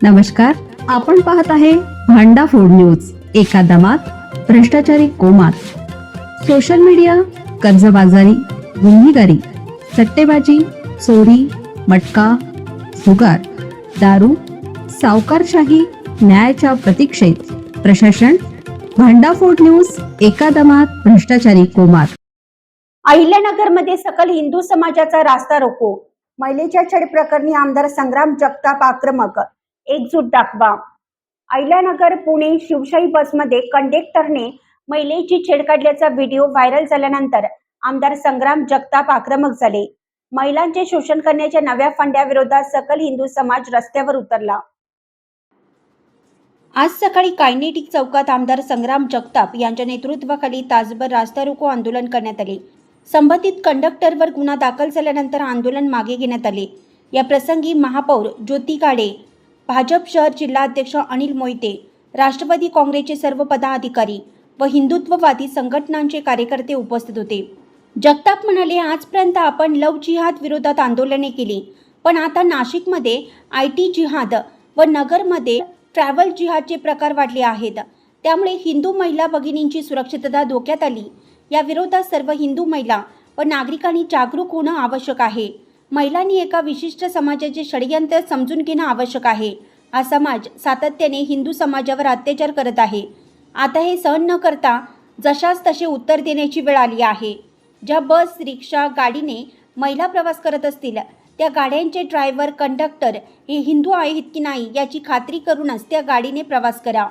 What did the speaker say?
नमस्कार, आपण पाहत आहे भांडा फोड न्यूज. एका दमात भ्रष्टाचारी कोमात. सोशल मीडिया, कर्जबाजारी, गुन्हेगारी, सट्टेबाजी, चोरी, मटका, जुगार, दारू, सावकारशाही, न्यायाच्या प्रतीक्षेत प्रशासन. भांडाफोड न्यूज. एका दमात भ्रष्टाचारी कोमात. अहिल्यानगरमध्ये सकल हिंदू समाजाचा रास्ता रोको. महिलेच्या छळ प्रकरणी आमदार संग्राम जगताप आक्रमक. एकजूट दाखवा. अहिल्यानगर पुणे शिवशाही बसमध्ये कंडक्टरने महिलेची छेड काढल्याचा व्हिडिओ व्हायरल झाल्यानंतर आमदार संग्राम जगताप आक्रमक झाले. महिलांचे शोषण करण्याच्या नव्या फंड्याविरोधात सकल हिंदू समाज रस्त्यावर उतरला. आज सकाळी कायनेटिक चौकात आमदार संग्राम जगताप यांच्या नेतृत्वाखाली तासभर रास्ता रोको आंदोलन करण्यात आले. संबंधित कंडक्टरवर गुन्हा दाखल झाल्यानंतर आंदोलन मागे घेण्यात आले. या प्रसंगी महापौर ज्योती गाडे, भाजप शहर जिल्हाध्यक्ष अनिल मोहिते, राष्ट्रवादी काँग्रेसचे सर्व पदाधिकारी व हिंदुत्ववादी संघटनांचे कार्यकर्ते उपस्थित होते. जगताप म्हणाले, आजपर्यंत आपण लव जिहाद विरोधात आंदोलने केली, पण आता नाशिकमध्ये IT जिहाद व नगरमध्ये ट्रॅव्हल जिहादचे प्रकार वाढले आहेत. त्यामुळे हिंदू महिला भगिनींची सुरक्षितता धोक्यात आली. या विरोधात सर्व हिंदू महिला व नागरिकांनी जागरूक होणं आवश्यक आहे. महिलांनी एका विशिष्ट समाजाचे षडयंत्र समजून घेणं आवश्यक आहे. हा समाज सातत्याने हिंदू समाजावर अत्याचार करत आहे. आता हे सहन न करता जशास तसे उत्तर देण्याची वेळ आली आहे. ज्या बस, रिक्षा, गाडीने महिला प्रवास करत असतील त्या गाड्यांचे ड्रायव्हर, कंडक्टर हे हिंदू आहेत की नाही याची खात्री करूनच त्या गाडीने प्रवास करा.